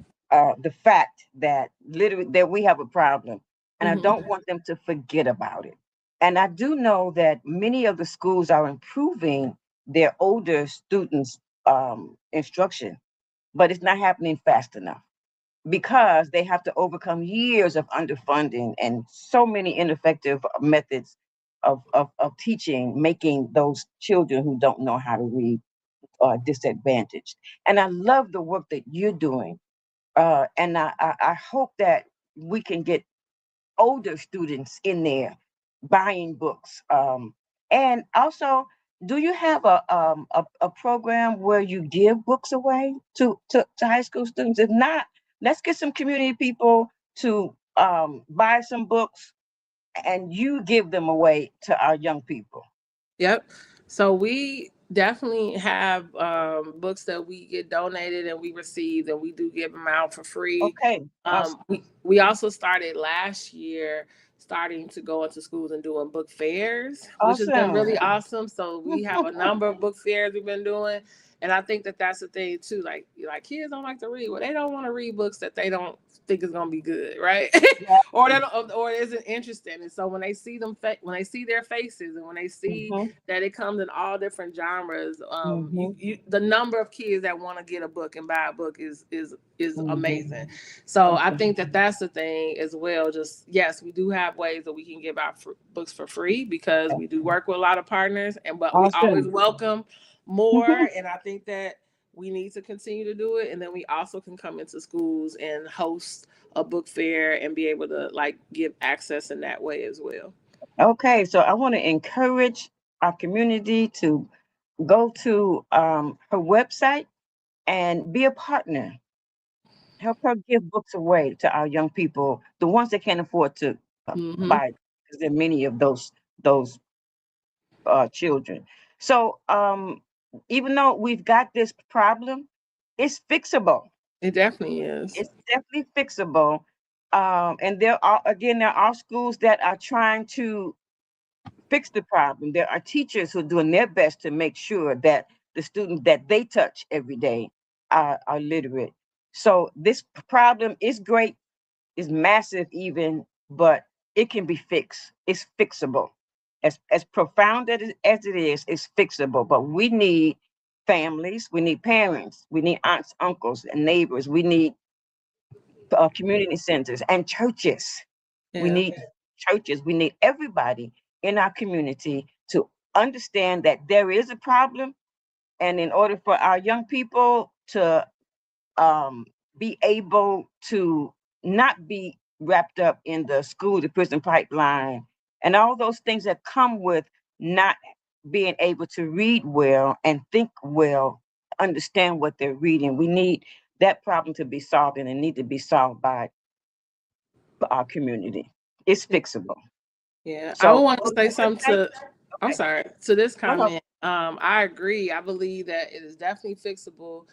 fact that literally that we have a problem, and I don't want them to forget about it. And I do know that many of the schools are improving their older students' instruction, but it's not happening fast enough because they have to overcome years of underfunding and so many ineffective methods of teaching, making those children who don't know how to read disadvantaged. And I love the work that you're doing. And I hope that we can get older students in there buying books. And also, do you have a program where you give books away to high school students? If not, let's get some community people to buy some books and you give them away to our young people. Yep. So we definitely have books that we get donated and we receive, and we do give them out for free. Okay. Awesome. We also started last year starting to go into schools and doing book fairs, which has been really awesome. So we have a number of book fairs we've been doing. And I think that that's the thing too. Like kids don't like to read. Well, they don't want to read books that they don't think is gonna be good, right? Yeah. or isn't interesting. And so when they see when they see their faces, and when they see that it comes in all different genres, the number of kids that want to get a book and buy a book is amazing. So I think that that's the thing as well. Just yes, we do have ways that we can give out books for free because we do work with a lot of partners, but we always welcome more. And I think that we need to continue to do it. And then we also can come into schools and host a book fair and be able to like give access in that way as well. Okay, so I want to encourage our community to go to her website and be a partner. Help her give books away to our young people, the ones that can't afford to buy, because there are many of those children. So even though we've got this problem, it's fixable. It definitely is. It's definitely fixable. And there are schools that are trying to fix the problem. There are teachers who are doing their best to make sure that the students that they touch every day are literate. So this problem is great, is massive even, but it can be fixed. It's fixable. As profound as it is, it's fixable. But we need families, we need parents, we need aunts, uncles, and neighbors. We need community centers and churches. We need churches. We need everybody in our community to understand that there is a problem. And in order for our young people to be able to not be wrapped up in the school to prison pipeline and all those things that come with not being able to read well and think well, understand what they're reading. We need that problem to be solved, and it need to be solved by our community. It's fixable. Yeah, I would So, want to say something to, I'm okay, sorry, to this no, no. comment. I agree. I believe that it is definitely fixable.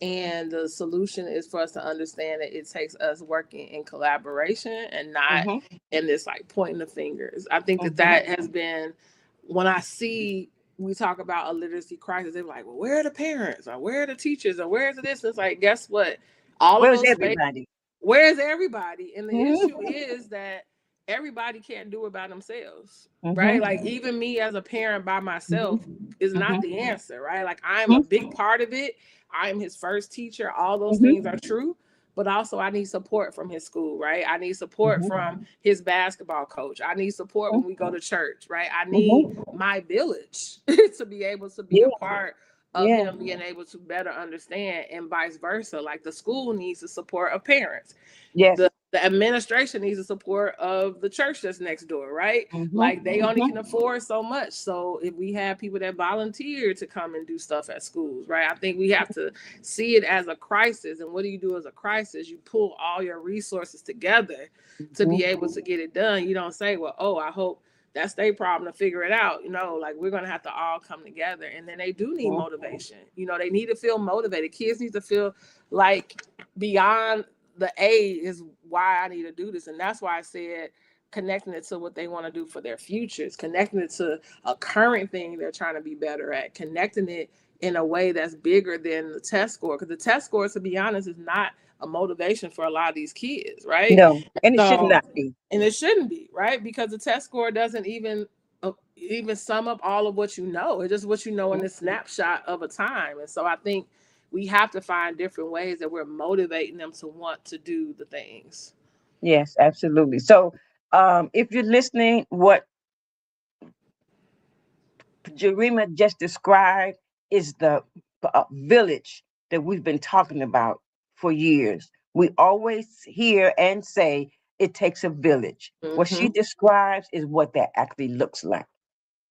And the solution is for us to understand that it takes us working in collaboration and not Mm-hmm, in this like pointing the fingers. I think that mm-hmm, that has been, when I see, we talk about a literacy crisis, they're like, well, where are the parents or where are the teachers or where's this? It's like, guess what? All of where's those spaces, everybody? where's everybody? And the issue Mm-hmm, is that everybody can't do it by themselves, right? mm-hmm, Like even me as a parent by myself is mm-hmm, not the answer, right? Like I'm a mm-hmm, big part of it. I'm his first teacher. All those things mm-hmm, are true. But also I need support from his school, right? I need support mm-hmm, from his basketball coach. I need support when we go to church, right? I need mm-hmm. my village to be able to be a Yeah, part of yeah, him being able to better understand, and vice versa. Like the school needs the support of parents. yes. The administration needs the support of the church that's next door, right? Mm-hmm, Like they only mm-hmm, can afford so much. So if we have people that volunteer to come and do stuff at schools, right? I think we have to see it as a crisis. And what do you do as a crisis? You pull all your resources together to mm-hmm, be able to get it done. You don't say, well, oh, I hope that's their problem to figure it out. Like we're going to have to all come together. And then they do need motivation. They need to feel motivated. Kids need to feel like beyond the A is why I need to do this. And that's why I said connecting it to what they want to do for their futures, connecting it to a current thing they're trying to be better at, connecting it in a way that's bigger than the test score. Because the test score, to be honest, is not a motivation for a lot of these kids, right? no, and it should So, not be. and it shouldn't be, right? Because the test score doesn't even sum up all of what you know. It's just what you know in this snapshot of a time. And so I think we have to find different ways that we're motivating them to want to do the things. Yes, absolutely. So, if you're listening, what Jurema just described is the village that we've been talking about for years. We always hear and say it takes a village. What she Mm-hmm. describes is what that actually looks like.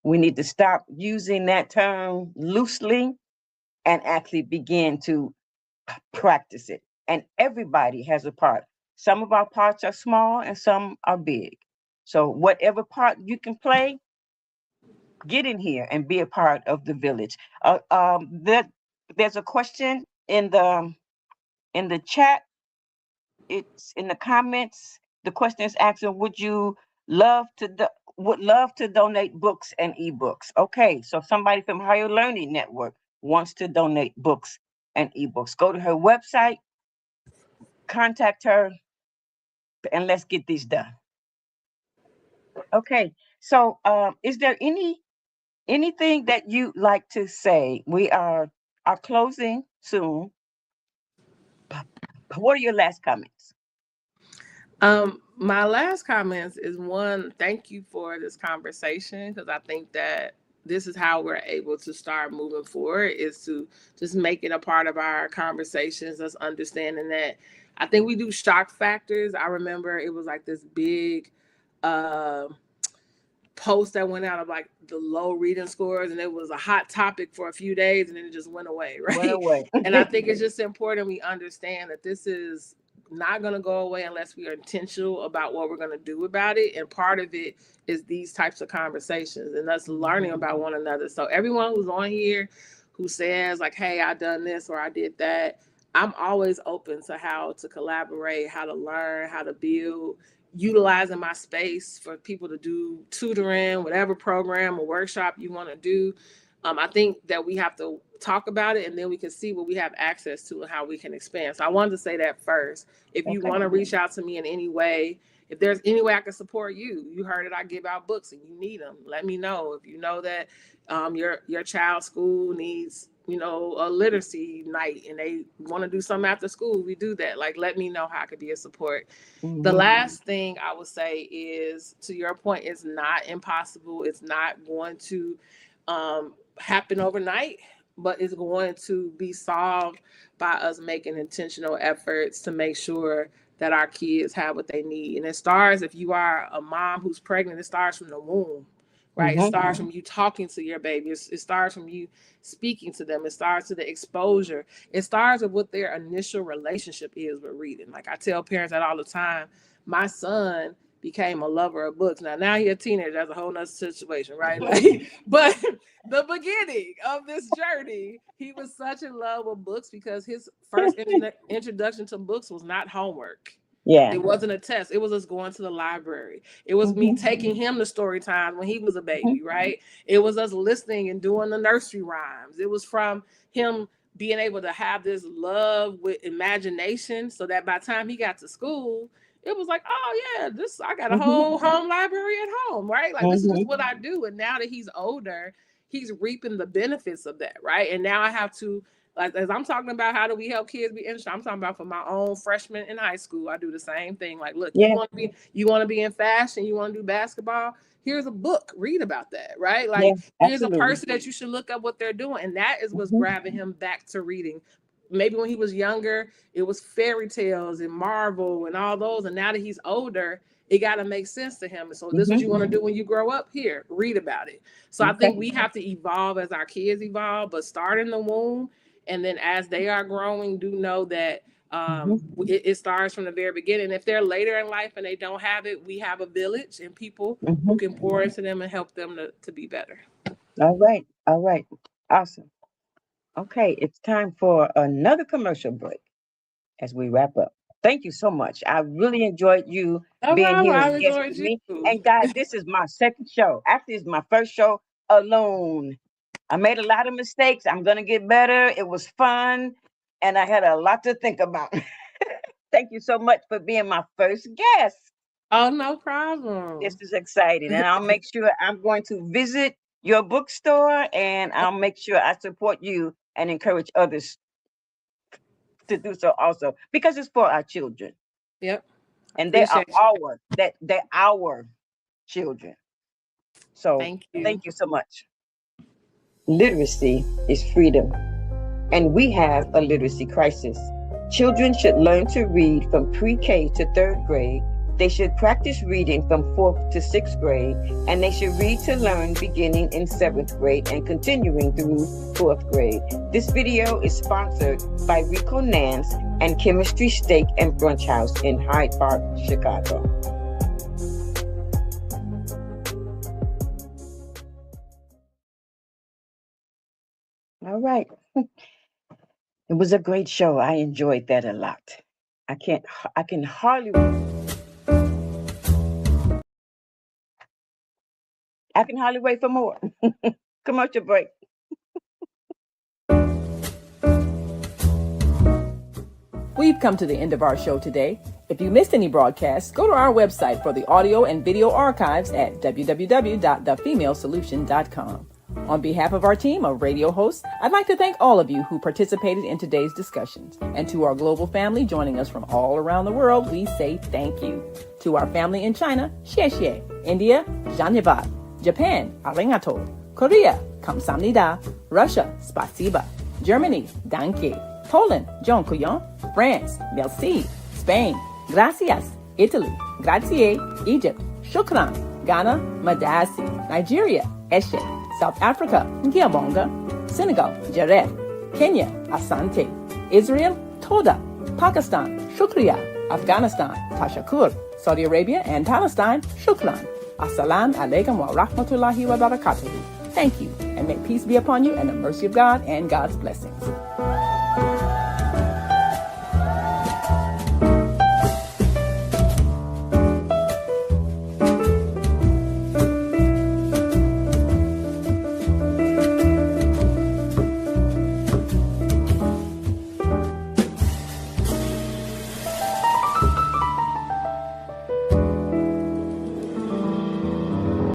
We need to stop using that term loosely and actually begin to practice it. And everybody has a part. Some of our parts are small and some are big. So, whatever part you can play, get in here and be a part of the village. There's a question in the chat. It's in the comments. The question is asking, would love to donate books and ebooks? Okay, so somebody from Higher Learning Network wants to donate books and ebooks. Go to her website, contact her, and let's get these done. Okay, so is there anything that you like to say? We are closing soon. What are your last comments? My last comments is one, thank you for this conversation, because I think that this is how we're able to start moving forward, is to just make it a part of our conversations, us understanding that I think we do shock factors. I remember it was like this big post that went out of like the low reading scores, and it was a hot topic for a few days and then it just went away, right? Went away. And I think it's just important we understand that this is not going to go away unless we are intentional about what we're going to do about it. And part of it is these types of conversations and us learning about one another. So everyone who's on here who says like, hey, I done this or I did that, I'm always open to how to collaborate, how to learn, how to build, utilizing my space for people to do tutoring, whatever program or workshop you want to do. I think that we have to talk about it and then we can see what we have access to and how we can expand. So I wanted to say that first. If you want to reach out to me in any way, if there's any way I can support you, you heard it, I give out books and you need them, let me know. If you know that your child's school needs a literacy night and they want to do something after school, we do that. Like, let me know how I could be a support. The last thing I would say is, to your point, it's not impossible. It's not going to happen overnight, but it's going to be solved by us making intentional efforts to make sure that our kids have what they need. And it starts, if you are a mom who's pregnant, it starts from the womb. Right. It starts from you talking to your baby. It starts from you speaking to them. It starts with the exposure. It starts with what their initial relationship is with reading. Like, I tell parents that all the time. My son became a lover of books. Now he's a teenager. That's a whole nother situation, right? Like, but the beginning of this journey, he was such in love with books because his first introduction to books was not homework. Yeah, it wasn't a test. It was us going to the library. It was me taking him to story time when he was a baby, right? It was us listening and doing the nursery rhymes. It was from him being able to have this love with imagination, so that by the time he got to school, it was like, oh yeah, I got a whole home library at home, right? Like, this is just what I do. And now that he's older, he's reaping the benefits of that, right? And now I have to, like, as I'm talking about how do we help kids be interested, I'm talking about for my own freshman in high school. I do the same thing. Like, look, you want to be in fashion, you want to do basketball, here's a book, read about that, right? Like, here's a person that you should look up what they're doing. And that is what's grabbing him back to reading. Maybe when he was younger, it was fairy tales and Marvel and all those. And now that he's older, it got to make sense to him. And so this is what you want to do when you grow up? Here, read about it. So I think we have to evolve as our kids evolve, but start in the womb. And then as they are growing, do know that it starts from the very beginning. If they're later in life and they don't have it, we have a village and people who can pour into them and help them to be better. All right. Awesome. Okay, it's time for another commercial break as we wrap up. Thank you so much. I really enjoyed you being here as a guest with me. And guys, this is my second show. Actually, it's my first show alone. I made a lot of mistakes. I'm going to get better. It was fun. And I had a lot to think about. Thank you so much for being my first guest. Oh, no problem. This is exciting. And I'll make sure I'm going to visit your bookstore, and I'll make sure I support you and encourage others to do so also, because it's for our children. Yep. And they're our children. So thank you so much. Literacy is freedom, and we have a literacy crisis. Children should learn to read from pre-K to 3rd grade. They should practice reading from 4th to 6th grade, and they should read to learn beginning in 7th grade and continuing through 4th grade. This video is sponsored by Rico Nance and Chemistry Steak and Brunch House in Hyde Park, Chicago. All right. It was a great show. I enjoyed that a lot. I can hardly wait for more. Commercial break. We've come to the end of our show today. If you missed any broadcasts, go to our website for the audio and video archives at www.thefemalesolution.com. On behalf of our team of radio hosts, I'd like to thank all of you who participated in today's discussions. And to our global family joining us from all around the world, we say thank you. To our family in China, xie xie. India, dhanyavad. Japan, arigato. Korea, kamsamnida. Russia, spasiba. Germany, danke. Poland, dziękuję. France, merci. Spain, gracias. Italy, grazie. Egypt, shukran. Ghana, madasi. Nigeria, eshe. South Africa, Ngiyabonga. Senegal, Jaref. Kenya, Asante. Israel, Toda. Pakistan, Shukriya. Afghanistan, Tashakur. Saudi Arabia and Palestine, Shukran. Assalamu alaikum wa rahmatullahi wa barakatuhu. Thank you, and may peace be upon you and the mercy of God and God's blessings.